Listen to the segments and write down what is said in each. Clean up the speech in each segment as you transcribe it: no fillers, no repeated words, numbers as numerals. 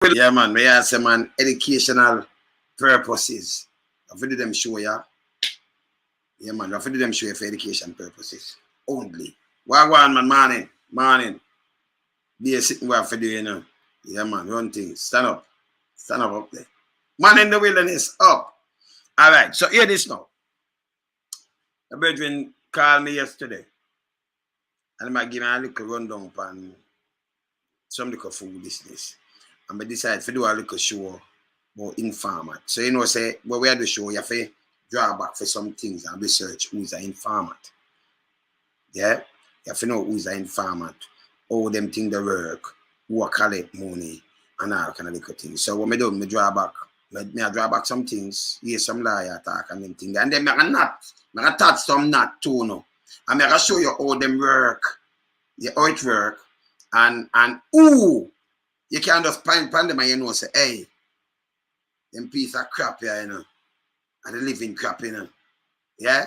Yeah, man. May I say, man, educational purposes. I do them show ya. Yeah, man. I do them show you for education purposes only. Wagwan, man. Morning. Morning. Be a sitting where for do, you know. Yeah, man. Run things. Stand up. Stand up there. Man in the wilderness. Up. All right. So hear this now. The brethren called me yesterday. And I give me a little rundown on some little food business. And I decided to do a little show about informant. So you know, say, when we are the show, you have to draw back for some things and research who's an informant. Yeah? You have to know who's an informant, how them things they work, who collect money, and all kind of little things. So what I do, I draw back. I draw back some things, hear some liar talk and them things. And then I touch some not too, no. And I show you how them work, how it work, and ooh, you can just find them and you know, say, hey, them piece of crap here, you know, and the living crap, you know, yeah?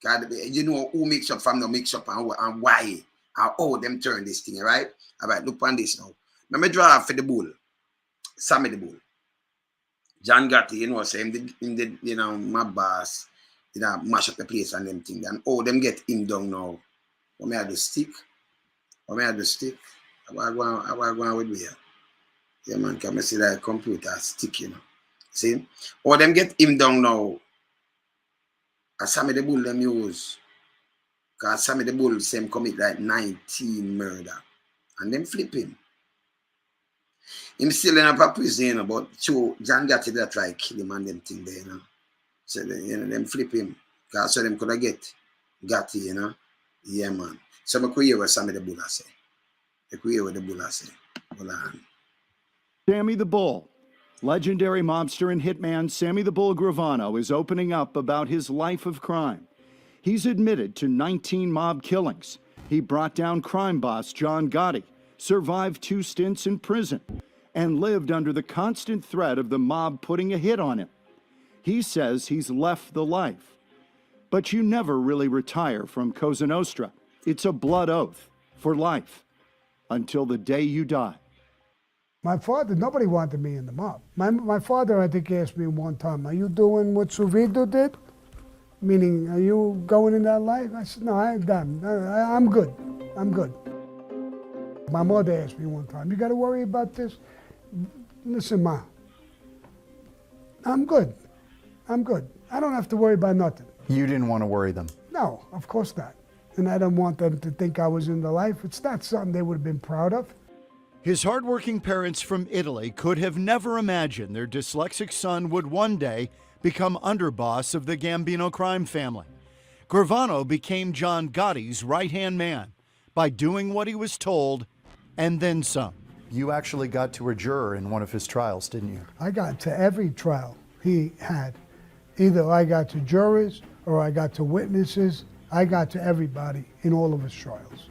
God, you know who mix up from the mix up and why, and how them turn this thing, right? All right, look on this now. Let me draw for the bull, Sammy the Bull. John Gotti, you know, say, you know, my boss, you know, mash up the place and them things, and them get him down now. What may I do, stick? What may I do, stick? How I go with me here? Yeah, man, can I see that computer stick, you know? See? Or them get him down now. And Sammy the Bull them use. Because Sammy the Bull same commit like 19 murder. And them flip him. Him still in a prison, you know, but John Gotti that try kill him and them thing there, you know. So you know, them flip him. Because so them could have get Gotti, you know. Yeah, man. So I could hear what Sammy the Bull say. I could hear what the Bull say. Hold on. Sammy the Bull. Legendary mobster and hitman Sammy the Bull Gravano is opening up about his life of crime. He's admitted to 19 mob killings. He brought down crime boss John Gotti, survived 2 stints in prison, and lived under the constant threat of the mob putting a hit on him. He says he's left the life. But you never really retire from Cosa Nostra. It's a blood oath for life until the day you die. My father, nobody wanted me in the mob. My father, I think, asked me one time, are you doing what Suvido did? Meaning, are you going in that life? I said, no, I'm done. I'm good. I'm good. My mother asked me one time, you got to worry about this? Listen, Ma, I'm good. I'm good. I don't have to worry about nothing. You didn't want to worry them? No, of course not. And I don't want them to think I was in the life. It's not something they would have been proud of. His hardworking parents from Italy could have never imagined their dyslexic son would one day become underboss of the Gambino crime family. Gravano became John Gotti's right-hand man by doing what he was told and then some. You actually got to a juror in one of his trials, didn't you? I got to every trial he had. Either I got to jurors or I got to witnesses. I got to everybody in all of his trials.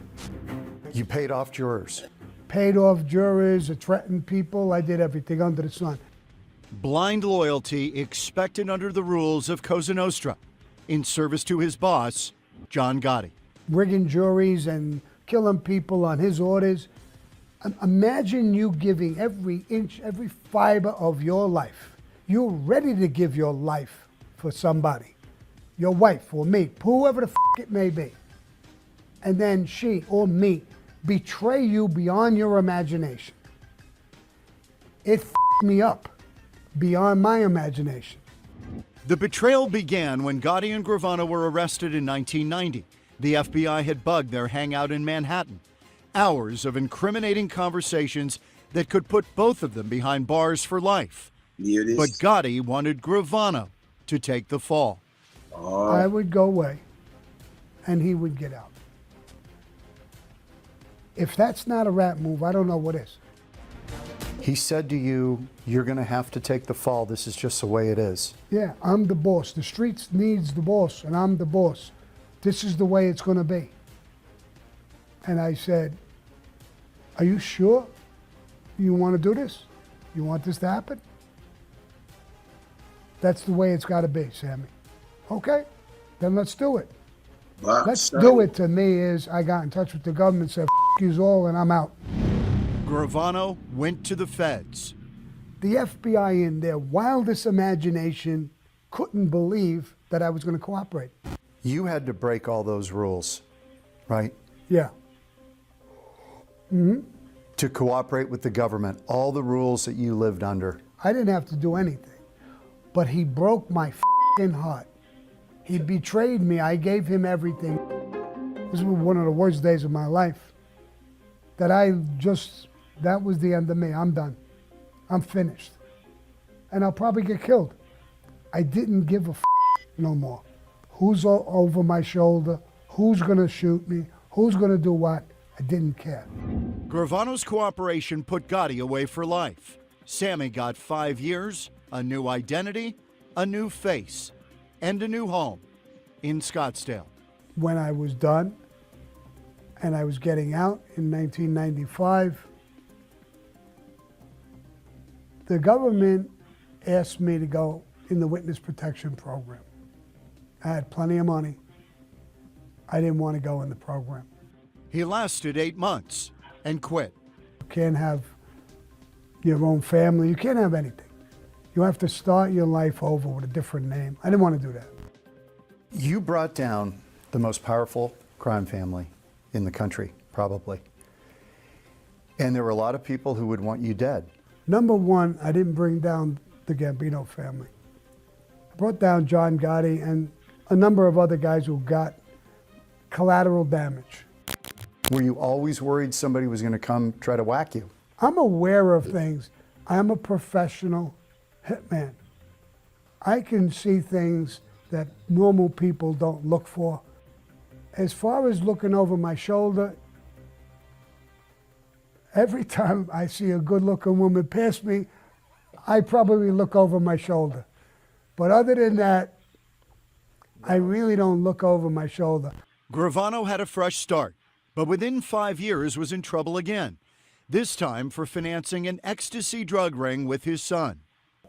You paid off jurors? Paid off jurors, threatened people. I did everything under the sun. Blind loyalty expected under the rules of Cosa Nostra in service to his boss, John Gotti. Rigging juries and killing people on his orders. Imagine you giving every inch, every fiber of your life. You're ready to give your life for somebody. Your wife or me, whoever the it may be. And then she or me betray you beyond your imagination. It me up beyond my imagination. The betrayal began when Gotti and Gravano were arrested in 1990. The FBI had bugged their hangout in Manhattan. Hours of incriminating conversations that could put both of them behind bars for life. But Gotti wanted Gravano to take the fall. I would go away and he would get out. If that's not a rat move, I don't know what is. He said to you, you're going to have to take the fall. This is just the way it is. Yeah, I'm the boss. The streets needs the boss, and I'm the boss. This is the way it's going to be. And I said, are you sure you want to do this? You want this to happen? That's the way it's got to be, Sammy. Okay, then let's do it. Let's do it to me is I got in touch with the government, said, F*** yous all, and I'm out. Gravano went to the feds. The FBI, in their wildest imagination, couldn't believe that I was going to cooperate. You had to break all those rules, right? Yeah. To cooperate with the government, all the rules that you lived under. I didn't have to do anything. But he broke my f***ing heart. He betrayed me. I gave him everything. This was one of the worst days of my life. That was the end of me. I'm done. I'm finished. And I'll probably get killed. I didn't give a f*** no more. Who's over my shoulder? Who's gonna shoot me? Who's gonna do what? I didn't care. Gravano's cooperation put Gotti away for life. Sammy got 5 years, a new identity, a new face, and a new home in Scottsdale. When I was done and I was getting out in 1995, the government asked me to go in the witness protection program. I had plenty of money. I didn't want to go in the program. He lasted 8 months and quit. You can't have your own family. You can't have anything. You have to start your life over with a different name. I didn't want to do that. You brought down the most powerful crime family in the country, probably. And there were a lot of people who would want you dead. Number one, I didn't bring down the Gambino family. I brought down John Gotti and a number of other guys who got collateral damage. Were you always worried somebody was going to come try to whack you? I'm aware of things. I'm a professional hitman. I can see things that normal people don't look for. As far as looking over my shoulder, every time I see a good-looking woman pass me, I probably look over my shoulder. But other than that, I really don't look over my shoulder. Gravano had a fresh start, but within 5 years was in trouble again, this time for financing an ecstasy drug ring with his son.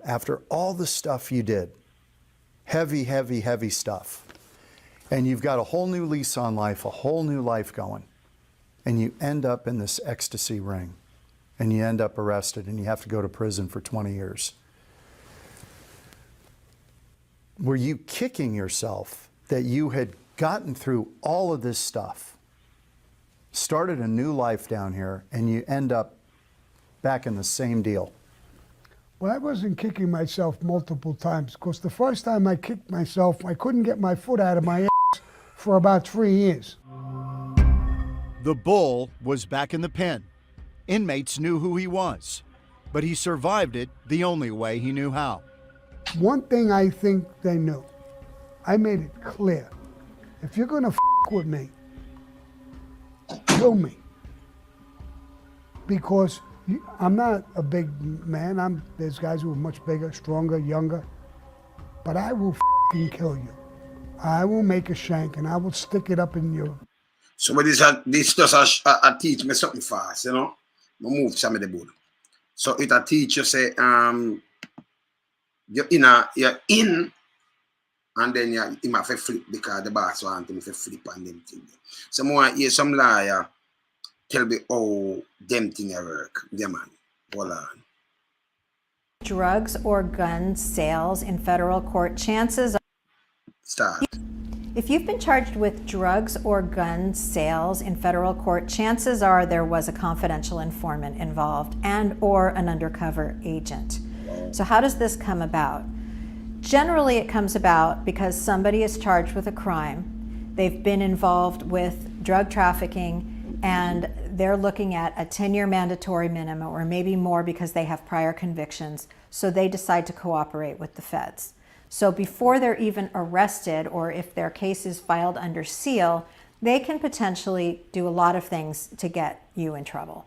After all the stuff you did, heavy, heavy, heavy stuff, and you've got a whole new lease on life, a whole new life going, and you end up in this ecstasy ring, and you end up arrested, and you have to go to prison for 20 years. Were you kicking yourself that you had gotten through all of this stuff, started a new life down here, and you end up back in the same deal? Well, I wasn't kicking myself multiple times, because the first time I kicked myself, I couldn't get my foot out of my ass for about 3 years. The Bull was back in the pen. Inmates knew who he was, but he survived it the only way he knew how. One thing I think they knew, I made it clear. If you're gonna with me, kill me. Because I'm not a big man. There's guys who are much bigger, stronger, younger. But I will kill you. I will make a shank and I will stick it up in you. So but this just teach me something fast, you know. I move Sammy the Bull. So it a teach you say you're in and then you have to flip because the boss want him to flip on them thing. So I want to hear some liar tell me how them thing work. Yeah, man. Hold on. Drugs or gun sales in federal court, chances are... Start. If you've been charged with drugs or gun sales in federal court, chances are there was a confidential informant involved and or an undercover agent. So how does this come about? Generally, it comes about because somebody is charged with a crime. They've been involved with drug trafficking and they're looking at a 10-year mandatory minimum or maybe more because they have prior convictions. So they decide to cooperate with the feds. So before they're even arrested or if their case is filed under seal, they can potentially do a lot of things to get you in trouble.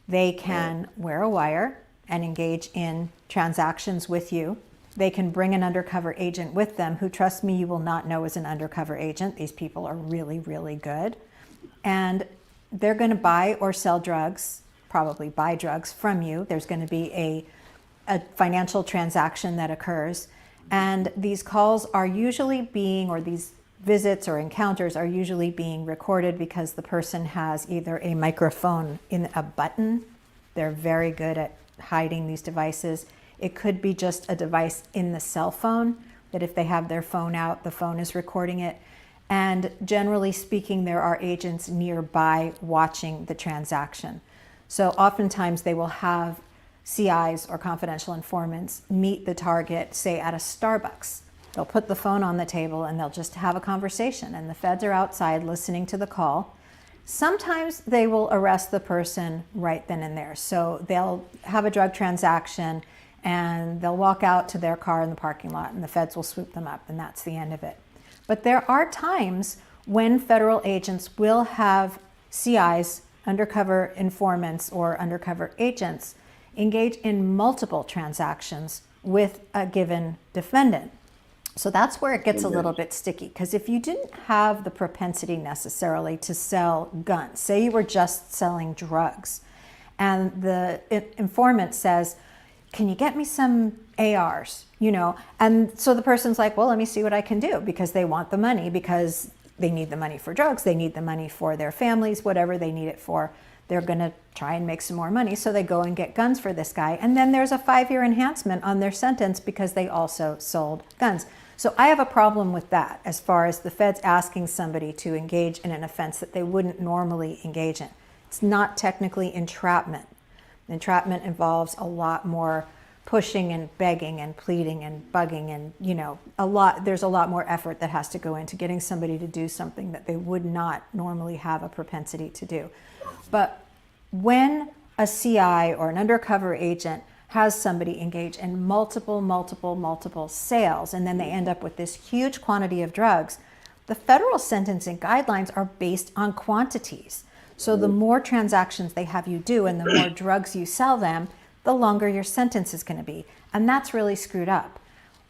They can wear a wire and engage in transactions with you. They can bring an undercover agent with them who, trust me, you will not know is an undercover agent. These people are really, really good. And they're going to buy or sell drugs, probably buy drugs from you. There's going to be a financial transaction that occurs. And these calls are usually being, or these visits or encounters are usually being recorded because the person has either a microphone in a button. They're very good at hiding these devices. It could be just a device in the cell phone, that if they have their phone out, the phone is recording it. And generally speaking, there are agents nearby watching the transaction. So oftentimes they will have CIs or confidential informants meet the target, say at a Starbucks. They'll put the phone on the table and they'll just have a conversation, and the feds are outside listening to the call. Sometimes they will arrest the person right then and there. So they'll have a drug transaction and they'll walk out to their car in the parking lot and the feds will swoop them up, and that's the end of it. But there are times when federal agents will have CIs, undercover informants or undercover agents, engage in multiple transactions with a given defendant. So that's where it gets a little bit sticky, because if you didn't have the propensity necessarily to sell guns, say you were just selling drugs, and the informant says, can you get me some ARs, and so the person's like, well, let me see what I can do, because they want the money, because they need the money for drugs, they need the money for their families, whatever they need it for. They're going to try and make some more money, so they go and get guns for this guy, and then there's a 5-year enhancement on their sentence because they also sold guns. So I have a problem with that, as far as the feds asking somebody to engage in an offense that they wouldn't normally engage in. It's not technically entrapment. Entrapment involves a lot more pushing and begging and pleading and bugging, and there's a lot more effort that has to go into getting somebody to do something that they would not normally have a propensity to do. But when a CI or an undercover agent has somebody engage in multiple sales, and then they end up with this huge quantity of drugs, the federal sentencing guidelines are based on quantities. So the more transactions they have you do and the more drugs you sell them, the longer your sentence is going to be. And that's really screwed up.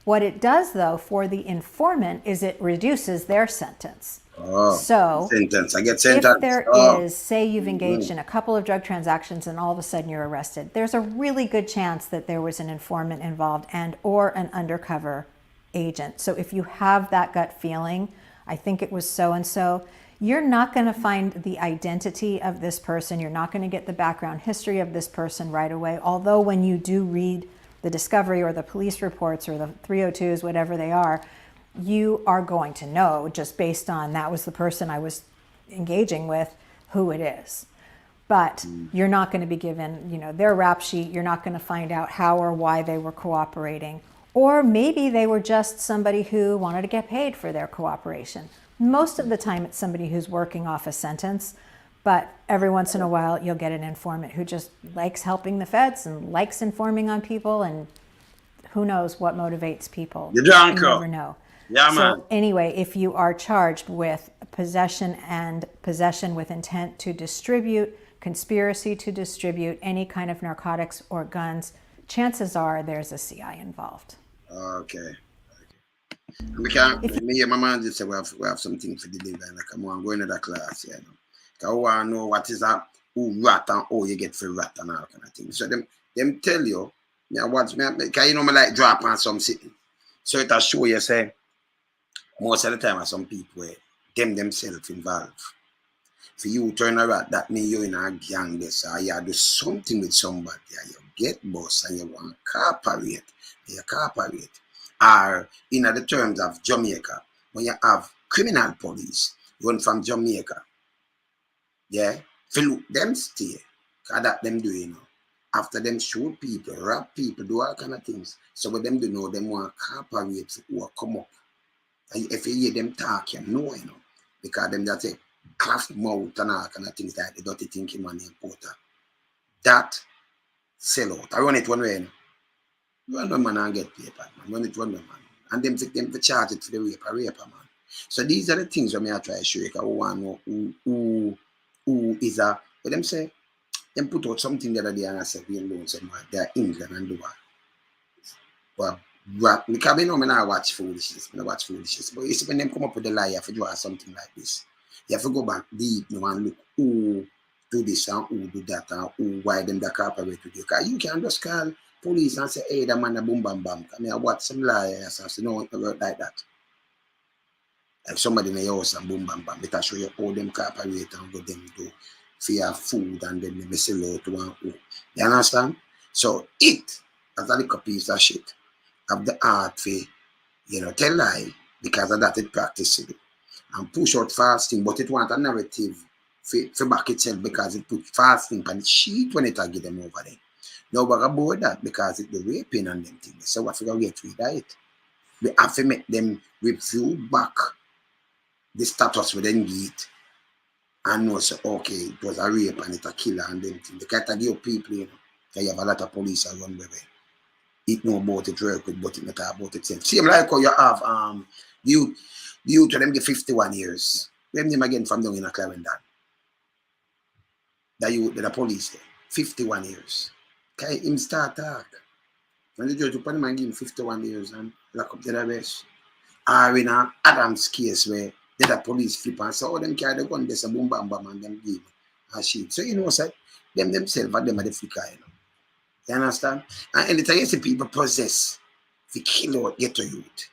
What it does, though, for the informant is it reduces their sentence. So sentence. I get sentence. If there is, say you've engaged in a couple of drug transactions and all of a sudden you're arrested, there's a really good chance that there was an informant involved and or an undercover agent. So if you have that gut feeling, I think it was so-and-so, you're not going to find the identity of this person. You're not going to get the background history of this person right away. Although when you do read the discovery or the police reports or the 302s, whatever they are, you are going to know, just based on that was the person I was engaging with, who it is. But you're not going to be given, their rap sheet. You're not going to find out how or why they were cooperating. Or maybe they were just somebody who wanted to get paid for their cooperation. Most of the time it's somebody who's working off a sentence, but every once in a while you'll get an informant who just likes helping the feds and likes informing on people, and who knows what motivates people. You never know. Yeah, man. So anyway, if you are charged with possession and possession with intent to distribute, conspiracy to distribute any kind of narcotics or guns, chances are there's a CI involved. Okay. We can't, me and my man just say we have something to deliver, and come on, go into that class, Because I want to know what is that, who rat and how you get for rat and all kind of thing. So them tell you, because me like drop on some sitting. So it'll show you, say, most of the time, some people, themselves involved. For you turn around, that means you're in a gang, this, or you do something with somebody, you get boss and you want to cooperate, you cooperate. Or in the terms of Jamaica, when you have criminal police run from Jamaica, fill them stay, because that them do, After them shoot people, rob people, do all kind of things. So what them do know, them want to cooperate or come up. And if you hear them talk, you know, because them just say, craft mouth and all kind of things like the dirty thinking man named Porter. That sell out. I run it one way, Run one man and get paper, man. Run it one way, man. And them take them to charge it for the raper, man. So these are the things that I try to show you, because we want to know who is a, what them say, them put out something the other day and I said, we alone somewhere, they're England and do what. Well, because I not watch foolishness, I watch foolishness. But you see, when them come up with a lie, you have to draw something like this. You have to go back deep and look who do this and who do that and who, why them that cooperate with you. Because you can just call police and say, hey, that man a boom bam bam. I watch some liars and say, no, it work like that. Like somebody in the house and boom bam bam. It show you how them cooperate and what them do for your food, and then they sell out to one who. You understand? So it, as a little piece of shit, have the art for, tell lie, because of that it practices it. And push out fasting, but it want a narrative for back itself because it put fasting on the sheet when it give them over there. Now we're about that because it's the raping and them things. So what we gonna get rid of it? We have to make them review back the status we then get and know so okay, it was a rape and it's a killer and them things. They can't give people, you have a lot of police around the way. It know about it real quick, but it not talk about itself. Same like how you have the youth to them get 51 years. Them name again from down in a Clarendon. The youth, the police, 51 years. Okay, him start talk. When the judge upon him and give him 51 years and lock up the rest. Or in a Adams case where the police flip and say, oh, them carry the gun, there's a boom bam bam and them give a shit. So say, them themselves and them are the flicker, You understand? And anytime you see people possess, they kill out get to youth.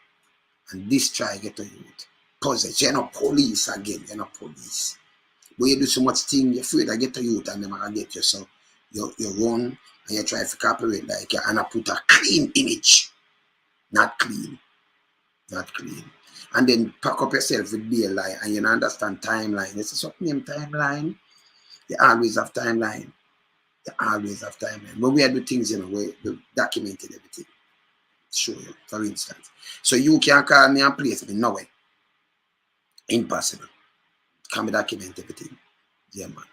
And this try get to youth. Possess. You're not police again, you're not police. But you do so much thing, you're afraid I get to youth and them are get you. So you run and you try to cooperate like you and put a clean image. Not clean. Not clean. And then pack up yourself with be a lie and you understand timeline. It's a something named timeline. You always have timeline. You always have timeline. But we do things, we documented everything. Show you, for instance. So you can call me and place me, no way. Impossible. Can be document everything. Yeah, man.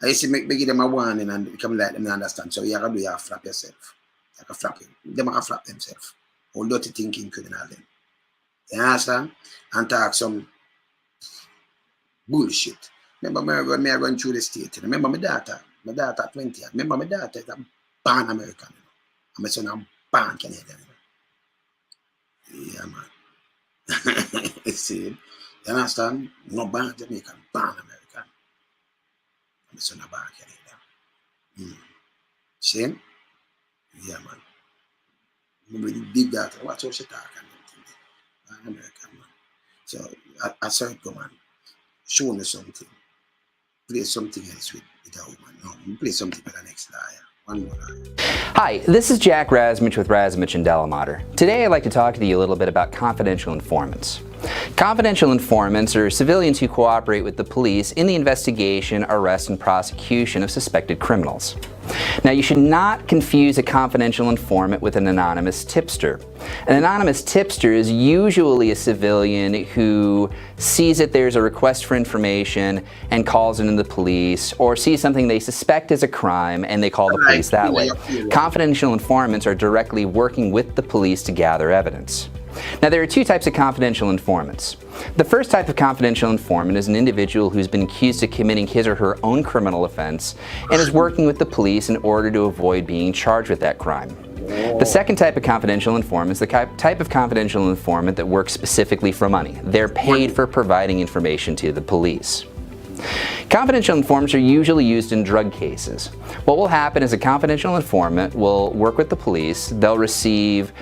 I used to make give them a warning and come let them understand. So you have to do, you have to flap yourself. You have to flap them. Them have to flap themselves. All dirty thinking criminal them. You understand? And talk some bullshit. Remember me I run through the state. Remember my daughter 20. Remember my daughter is a born American. And my son is a born Canadian. Yeah, man. You see? You understand? No born Jamaican, born American. And my son is a born Canadian. See? Yeah, man. Remember the big daughter. Watch how she talk and everything. Born American, man. So I saw it go, man. Show me something. Play something else with a woman. No, play something with the next liar. One more liar. Hi, this is Jack Razmich with Razmich and Delamater. Today I'd like to talk to you a little bit about confidential informants. Confidential informants are civilians who cooperate with the police in the investigation, arrest, and prosecution of suspected criminals. Now, you should not confuse a confidential informant with an anonymous tipster. An anonymous tipster is usually a civilian who sees that there's a request for information and calls in the police, or sees something they suspect is a crime and they call the police that way. Confidential informants are directly working with the police to gather evidence. Now, there are two types of confidential informants. The first type of confidential informant is an individual who's been accused of committing his or her own criminal offense and is working with the police in order to avoid being charged with that crime. The second type of confidential informant is the type of confidential informant that works specifically for money. They're paid for providing information to the police. Confidential informants are usually used in drug cases. What will happen is a confidential informant will work with the police, they'll receive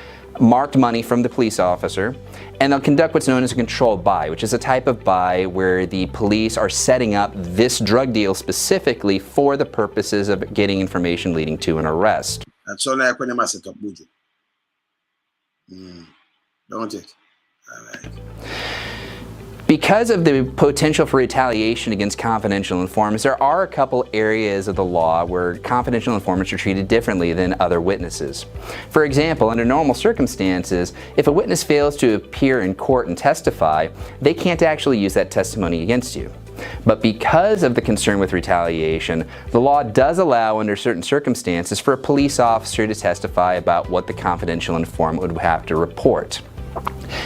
marked money from the police officer, and they'll conduct what's known as a controlled buy, which is a type of buy where the police are setting up this drug deal specifically for the purposes of getting information leading to an arrest. That's all like when they set up Buju. Don't it? All right. Because of the potential for retaliation against confidential informants, there are a couple areas of the law where confidential informants are treated differently than other witnesses. For example, under normal circumstances, if a witness fails to appear in court and testify, they can't actually use that testimony against you. But because of the concern with retaliation, the law does allow under certain circumstances for a police officer to testify about what the confidential informant would have to report.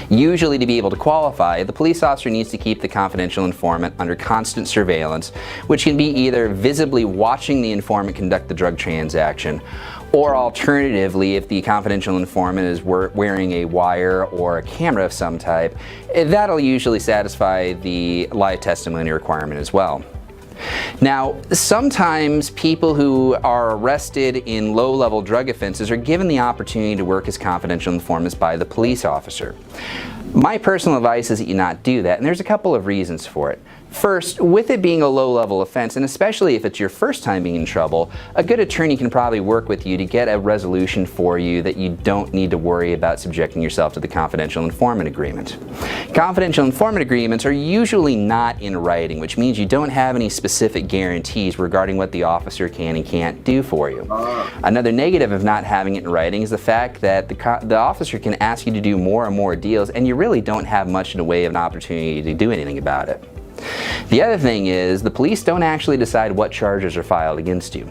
Usually, to be able to qualify, the police officer needs to keep the confidential informant under constant surveillance, which can be either visibly watching the informant conduct the drug transaction, or alternatively, if the confidential informant is wearing a wire or a camera of some type, that'll usually satisfy the live testimony requirement as well. Now, sometimes people who are arrested in low-level drug offenses are given the opportunity to work as confidential informants by the police officer. My personal advice is that you not do that, and there's a couple of reasons for it. First, with it being a low-level offense, and especially if it's your first time being in trouble, a good attorney can probably work with you to get a resolution for you that you don't need to worry about subjecting yourself to the confidential informant agreement. Confidential informant agreements are usually not in writing, which means you don't have any specific guarantees regarding what the officer can and can't do for you. Another negative of not having it in writing is the fact that the officer can ask you to do more and more deals, and you really don't have much in the way of an opportunity to do anything about it. The other thing is, the police don't actually decide what charges are filed against you.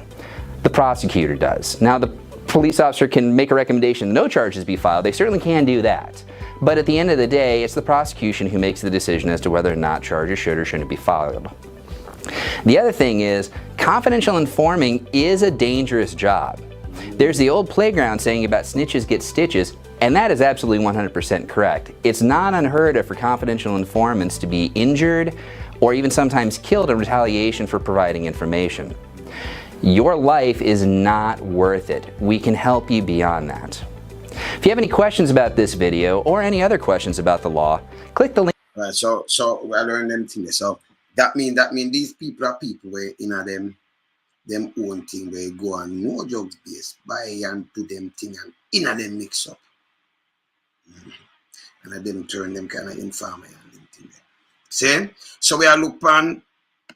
The prosecutor does. Now, the police officer can make a recommendation no charges be filed. They certainly can do that. But at the end of the day, it's the prosecution who makes the decision as to whether or not charges should or shouldn't be filed. The other thing is, confidential informing is a dangerous job. There's the old playground saying about snitches get stitches, and that is absolutely 100% correct. It's not unheard of for confidential informants to be injured or even sometimes killed in retaliation for providing information. Your life is not worth it. We can help you beyond that. If you have any questions about this video or any other questions about the law, click the link. Right, so we are learning them things. So that mean these people are people where them own thing where go on no drugs base, buy and do them thing and them mix up. And them turn them kind of informer and them thing there. See? So we are look on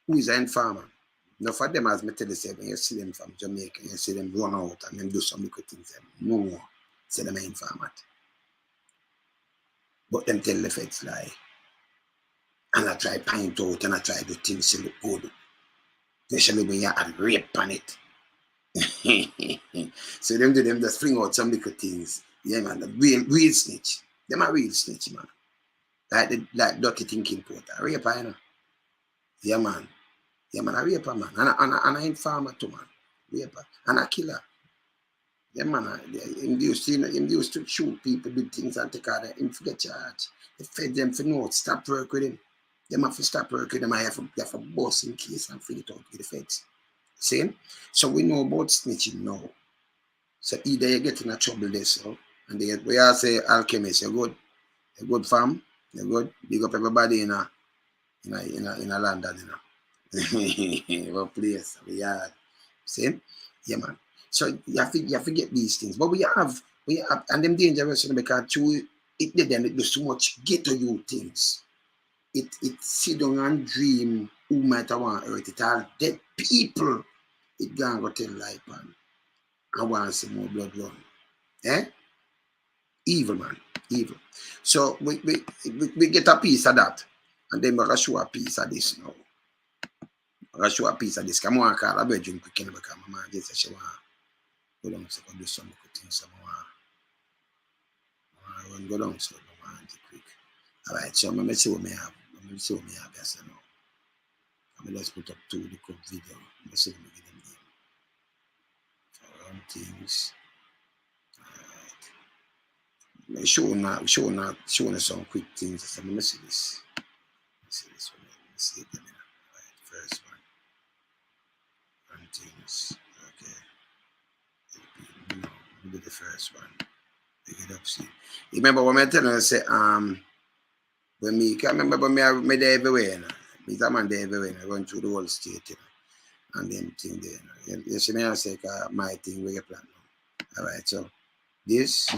who is an informer. Now for them, as I tell you, when you see them from Jamaica, you see them run out and them do some little things. No more. Say them an informant. But them tell the feds lie. And I try point out and I try do things to look good. Especially when you had rape on it. So them just fling out some little things. Yeah, man, the real snitch. Them a real snitch, man. Like dirty thinking porter. A raper, you know. Yeah, man. Yeah, man, a raper, man. And a informer too, man. Raper. And a killer. Yeah, man. Him used to shoot people, do things and take out him for the charge. They fed them for notes. Stop work with him. Them have to stop work with them. I have to boss in case and fill it out with the feds. See? So we know about snitching now. So either you get in a trouble there, so, and we all say alchemist, you're good. You're good, fam. You're good. Big up everybody in a London, you know. Our place, we are. See? Yeah, man. So you have to get these things. But we have, and them dangerous because it do so much ghetto you things. It sit down and dream who might have want to hurt it. All dead people, it gonna go tell life, man. I want to see more blood run. Eh? Evil, man. Evil. So we get a piece of that. And then we're going to show a piece of this now. We're going to show a piece of this. Come on, call a bedroom quick because my man just said she want to go down so do some good things. So I want to go down so my man quick. All right, so I'm going to see what I have. I'm going to see what I have yes now. I'm going to put up 2 the quick video. I'm going to see what I get them name. Things. Alright. Showing us some quick things. So let me see this. Let's see this one. Let's see it. Alright, first one. And things. Okay. No, we'll do the first one. Pick it up, see. You remember what I tell you? I say, when me can't remember when me there everywhere, you know. Me a man there everywhere, I run through the whole state, you know. And them thing there. You see me, I say, my thing, we get plan now. All right, so this,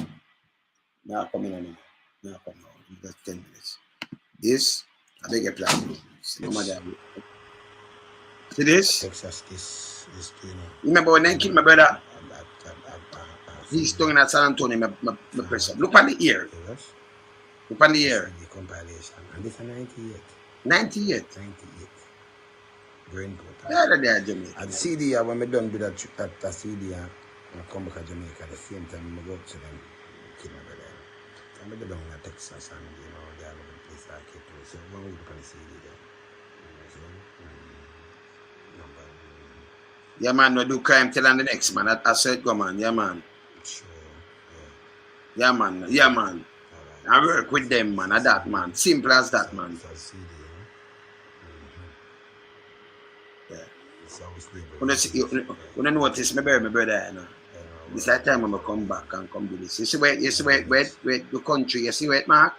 now coming on now. Now coming on, just 10 minutes. This, I beg a plan. See, no matter. See this? Texas, this, you know. Remember when I killed my brother? He's doing at San Antonio, my person. Look on the ear. Yes. Look on the ear. The compilation. And this is 98. 98. 98. Brain port. There, Jamaica. At CD, when I done with that CD, I come back to Jamaica at the same time, I go to them, kill my brother. So I down in Texas and, you know, they are the place I keep to. So one week on the CD there. Yeah, man, we do crime till on the next, man. I said, go, man. Yeah, man. Sure. Yeah, man. Yeah, man. Right. I work with them, man. I that, man. Simple as that, man. So CD, Yeah. it's always When I notice my brother, you know. This that time when I come back and come do this. You see where the country, you see where it mark?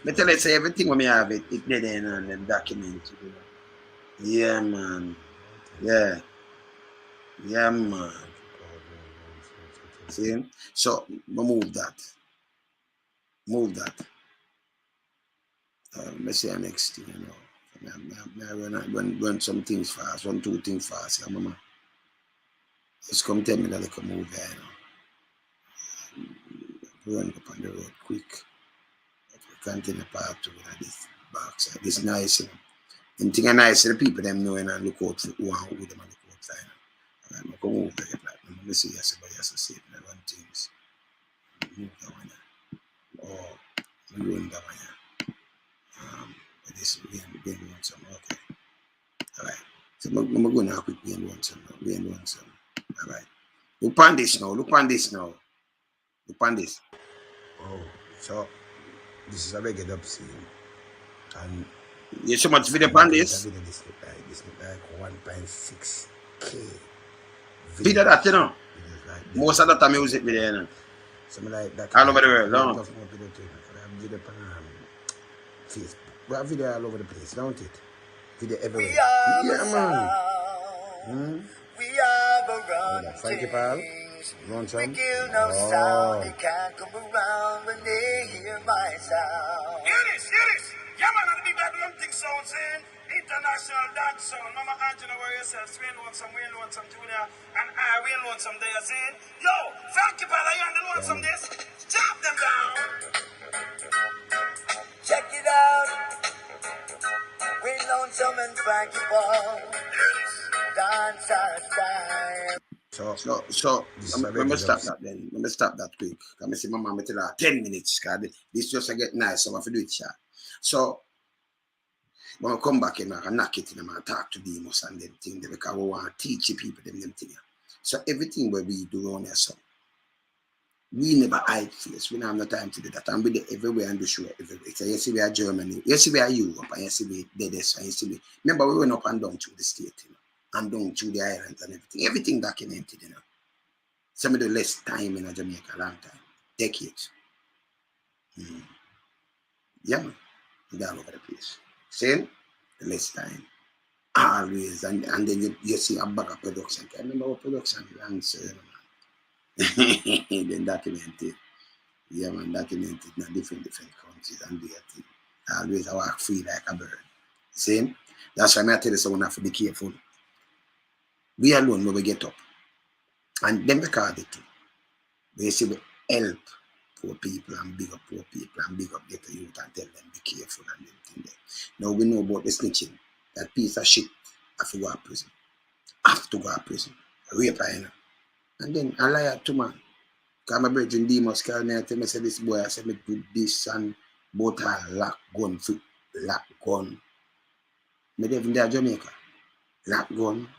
Me tell you, say everything when me have it dead in and them document. You know. Yeah, man. Yeah. Yeah, man. See? So, move that. Move that. Let's say next thing, you know. I run some things fast, run 2 things fast. Yeah, mama. Just come tell me that I can move there, you know. Run up on the road quick. Continue part 2 with this box. This nice, you know. Them thing are nice, the people them know and look out for who and who them and look out for. You know. I come over there, like, let me see yes, but yes, I see it, I run things. Move that one. Oh, we run that one. This we ain't want some. Okay. Alright. So I'm going now quick, we ain't want some. We ain't want some. Alright. Look on this now. Look on this now. Look on this. Oh, so this is a regular dub scene. And you so much video on this? This look like 1.6K. Video that, you know. Like most of the time music video, you know. Something like that. All over the world, no? Video on Facebook. We have video all over the place, don't it? Video everywhere. Yeah, man. We are around Frankie Pal. You want some? We give no sound. They can't come around when they hear my sound. Hear this. Yeah, man, the big bad one thing sound saying international dance sound. Mama Angela, where yourself? We want some Junior, and I will want some there saying, yo, Frankie Pal, you and the want some this? Chop them down. Check it out. We lonesome and Frankie Paul. Dance our time. So let me stop that then. Let me stop that quick. Come see my mama tell her 10 minutes, cause this just get nice, so I have to do it, chat. So when I come back and I knock it in them and talk to Demos and them thing, because we want to teach the people them thing. So everything where we do on here, so we never hide face. We don't have no time to do that. And we do everywhere and do show everywhere. So you see we are Germany, you see we are Europe, and you see we did this, and you see we remember we went up and down through the state, you know. And down through the islands and everything. Everything documented, you know. Some of the less time in Jamaica, long time. Decades. Yeah, man. They're all over the place. Same, the less time. Always. And then you see a bag of production. I remember what production lands, man. Then documented. Yeah, man, documented in different countries and their thing. Always I walk free like a bird. Same. That's why I tell you someone have to be careful. We alone when we get up. And then we call it too. We say we help poor people and big up poor people and big up get the youth and tell them be careful and everything there. Now we know about the snitching. That piece of shit have to go to prison. Have to go to prison. Rape her, you know. And then I lie to man. Because my brother Demos called me and tell me, say this boy, I said me do this and both are lock gun. Me even there Jamaica. Lock gun.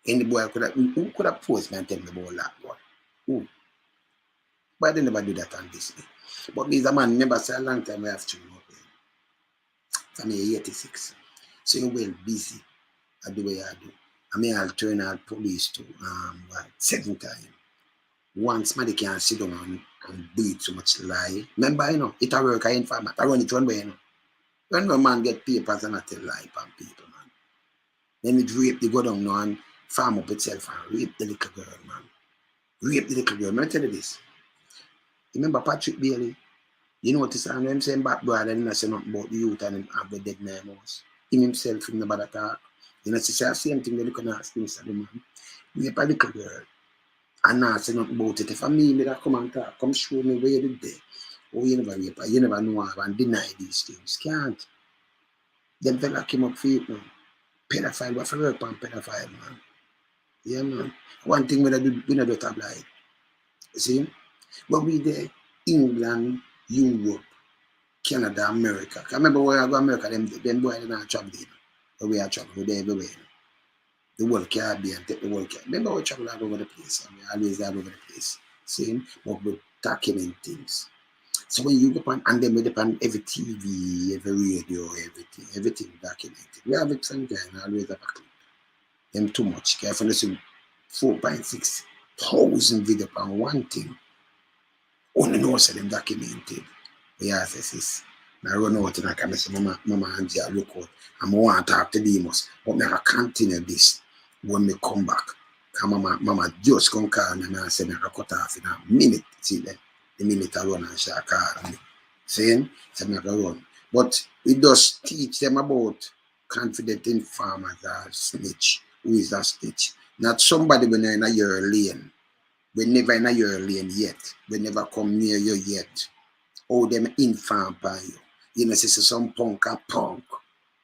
Any boy who could have posed me and tell me about that one? Who? But they never do that on this day. But these a man never say a long time I have to know. From 86. So you're well busy at the way I do. I mean I'll turn out police to 7 times. Once somebody can sit down and breathe so much lie. Remember, you know, it a work I informant. I run it one way, you know. When a man get papers and I tell lie on people, man. Then it rape the go down now and farm up itself and rape the little girl, man. Rape the little girl. Let me tell you this. Remember Patrick Bailey? You notice I'm him saying back brother and I say nothing about the youth and him have the dead man house. Him himself in the bad attack. You know, it's the same thing that you can ask him, the man. Rape a little girl. And now say nothing about it. If I mean me that come and talk, come show me where you did there. Oh, you never rape her, you never know her and deny these things. Can't. Them fella came up for it, man. Pedophile, what for work on pedophile, man. Yeah, man. One thing we don't do tabloid. You see? But we there, England, Europe, Canada, America. I remember when I go to America, them boys don't travel there. But we are traveling, we're there everywhere. The world Caribbean, take the world Caribbean. Remember we travel all over the place. I mean, always all over the place. See? But we document things. So when you go on, and then we depend every TV, every radio, everything documented. We have it sometimes, always have a clip. Them too much. Careful, listen, 4.6 thousand video on one thing. Only knows them documented. Yeah, this I run out and I can say, Mama Angie, I look out. I'm want to talk to Demos. But I continue this when we come back. Mama just come call me and I say, I cut off in a minute. See that? The minute I run and she call me. Saying, so I can run. But we just teach them about confident informers or snitch. Who is that snitch? Not somebody when you're in your lane. We never in your lane yet. We never come near you yet. All them inform by you. You know, say some punk a punk.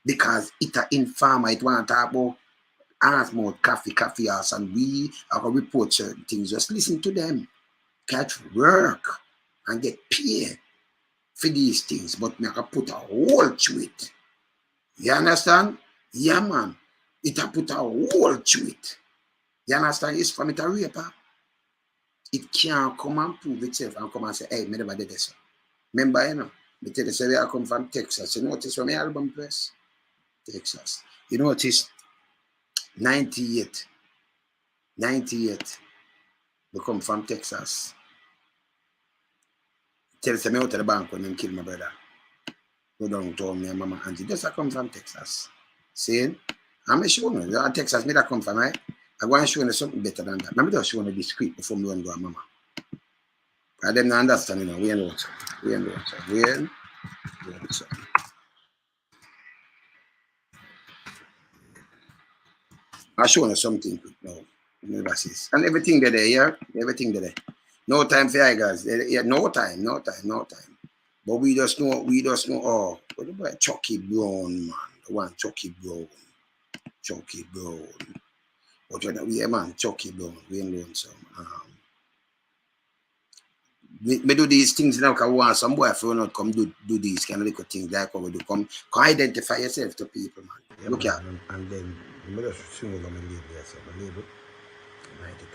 Because it a informer, it want to talk about ask more coffee house, and we are going to report certain things. Just listen to them. Catch work and get paid for these things. But me I can put a hole to it. You understand? Yeah, man. It a put a hole to it. You understand? It's from it a raper. It can't come and prove itself and come and say, hey, me never did this. Remember, you know, me tell you, say, I come from Texas. You notice from my album press? Texas. You notice 98. We come from Texas. Tell us me out of the bank when them kill my brother. Go down to me and Mama Angie. Just I come from Texas. See? I'm sure you Texas, me that come from, right? I want to show you something better than that. Let me just show you discreet before me go to Mama. I them not understand, you know. We ain't what. I'll show you something quick now. And everything there, yeah? Everything there. No time for you guys. Yeah, no time. But we just know, oh, what about Chucky Brown, man? The one Chucky Brown. But yeah, man, Chucky Brown. We ain't doing some. Me do these things now because I want some boy for not come do these kind of little things like what we do. Come identify yourself to people, man. Yeah, Look at and then you just swing over my label there, so my label 92.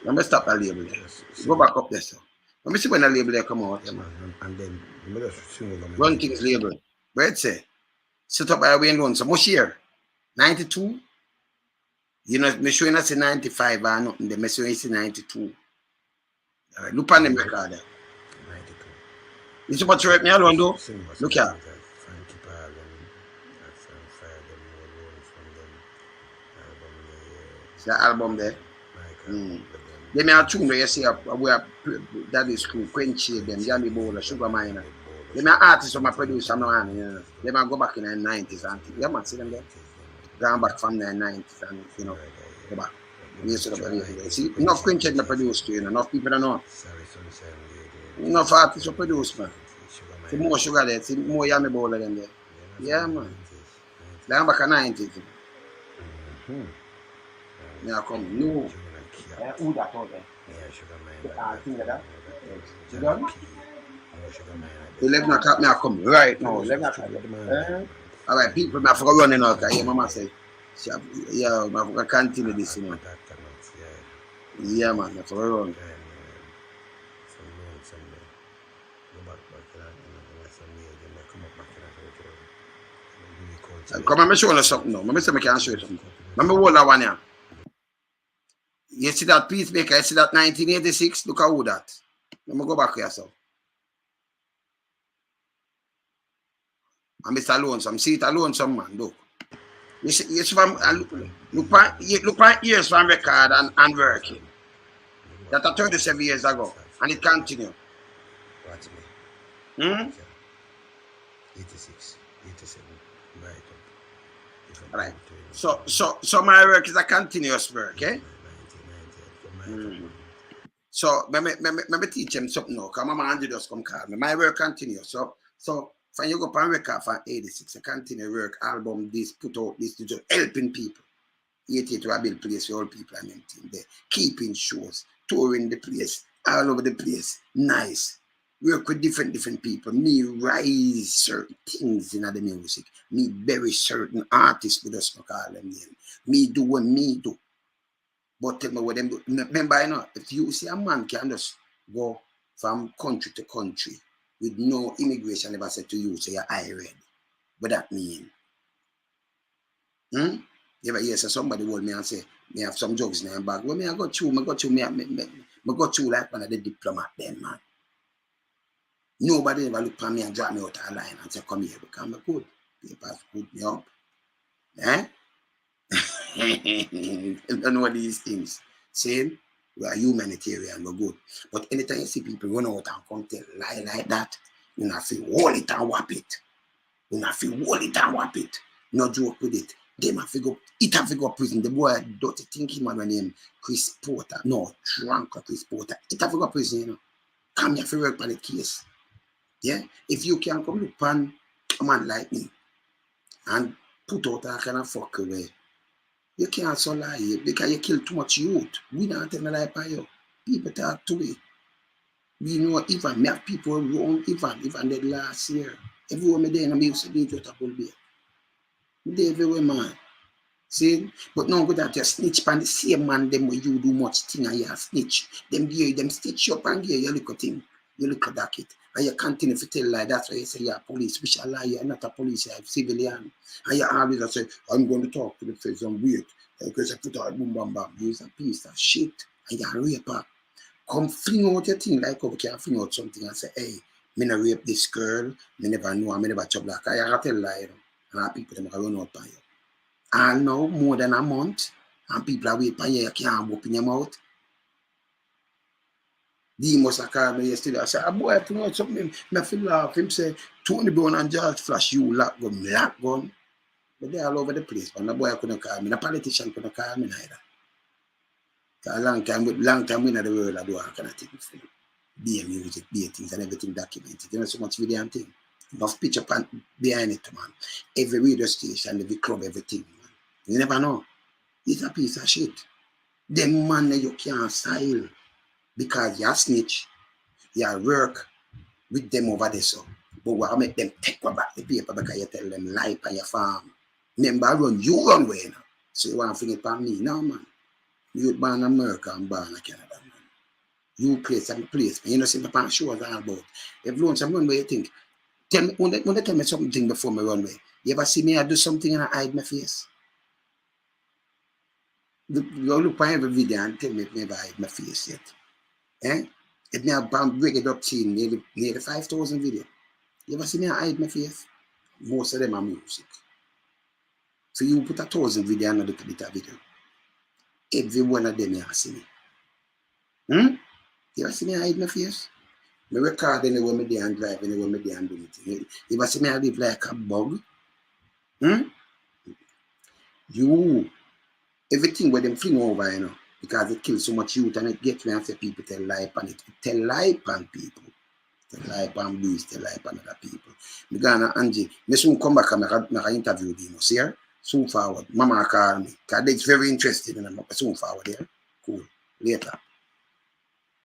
let me stop that label there. Go back up there, sir. Let me see when the label there come out. Yeah, man, and then you just swing over my Run King's label. Where it say? Sit up by Wayne Loan. So much here? 92? You know, me showing us 95 or nothing. They me showing us 92. All right, look on them record there. 92. You see what you me alone do? Look here. It's the album there. They may have tune where you see where that is cool, Quenchy, them, Sammy the Bull, Sugar Miner. They may have artists who produce some now, you know. They may go back in the 90s and yeah, man, see them there. Gone back from the 90s and, you know, go back. See, enough Quenchy to produce too, you know, enough people don't know. Enough artists who produce, man. See more Sugar there, see more Sammy the Bull than there. Yeah, man. They're back in the 90s. Yeah, come, no. Who that out there? Yeah, Sugar Miner. You done? 11 o'clock, me I come right now. 11 o'clock. All right, people, I forgot running out. Yeah, Mama say, yeah, I forgot continue this, you know. Yeah, man, I forgot run. Come on, I'm showing you something now. I'm saying I can show you something. Let me hold that one here. You see that Peacemaker? You see that 1986? Look at who that. Let me go back here, so. I'm Mr. Lonesome. See it alone, some man. Look. You see from look at years from record and working. That are 37 years ago. And it continues. Watch me. 86, 87, right up. All right. So my work is a continuous work, eh? So let me teach him something now. Because Mama Angie just come call me. My work continues. So when you go on record for 86, I continue work, album, this, put out this, to just helping people. 88 to a build place for all people and everything there. Keeping shows, touring the place, all over the place. Nice. Work with different people. Me rise certain things in the music. Me bury certain artists with us, call them name. Me do what me do. But tell me what them do. Remember, you know, if you see a man can just go from country to country with no immigration ever said to you, say you're IRED. What that mean? You ever hear somebody hold me and say, me have some drugs in my bag. Well, I go through like one of the diplomat then, man. Nobody ever look for me and drop me out of line and say, come here, because I'm good. Papers put me up. Eh? You don't know these things. See, we are humanitarian, we're good. But anytime you see people run out and come tell a lie like that, you not feel hold it and whap it. You not feel hold it and whap it. No joke with it. Them have to go, it have to go prison. The boy don't think him man name Chris Porter. No, drunk Chris Porter. It have to go prison, you know. Come here for work on the case. Yeah? If you can come look pan a man like me and put out a kind of fuck away, you can't so lie because you kill too much youth. We don't tell a lie by you. People talk to me. We know even, me have people around even the last year. Everywhere me there in the music, they just a bull bear. Me there everywhere, man. See? But now go that you snitch pan the same man them where you do much thing and you snitch. Them stitch you up and give you look at thing. You look at that kid. And you continue to tell lie. That's why you say you're a police. Which a lie, you're not a police, you're a civilian. And you always say, I'm going to talk to the face and wait. Because I put out boom bam bam. You're a piece of shit. And you're a raper. Come fling out your thing like how we can fling out something and say, hey, me not rape this girl. Me never know, me never chop black. I have to tell lie. And our people them run out by you. And now more than a month. And people are waiting for you, you can't open your mouth. He must have called me yesterday. I said, boy, I think something. I feel laugh. Him say, Tony Brown and George Flash, you lock gun. But they're all over the place. But the boy couldn't call me. The politician couldn't call me neither. A long time we know the world I do all kind of things. Be music, be things and everything documented. You know, so much video and thing. Enough picture behind it, man. Every radio station, every club, everything, man. You never know. It's a piece of shit. Them man you can't style. Because you snitch, you work with them over there, so. But what make them take back the paper because you tell them lie on your farm. Remember, you run away now. So you want to think about me? No, man. You born in America and born in Canada, man. You place and place, man. You know, see the pan shows all about. If you want some runway, you think, tell me, when they tell me something before me runway, you ever see me I do something and I hide my face? You look at every video and tell me if I never hide my face yet. Eh? If me have break it up to nearly 5,000 videos. You ever see me hide my face? Most of them are music. So you put 1,000 videos and look at it a video. Every one of them you see me. You ever see me hide my face? Me record anywhere me there and drive anywhere me there and do anything. You ever see me live like a bug? You, everything where them fling over, you know. Because it kills so much youth and it gets me and say people tell lie on it. Tell lie on people. Tell lie on Louis, tell lie on other people. Because Angie, I soon come back and make an interview with him. See her? Soon forward. Mama call me. Because it's very interesting and I'm soon forward here. Cool. Later.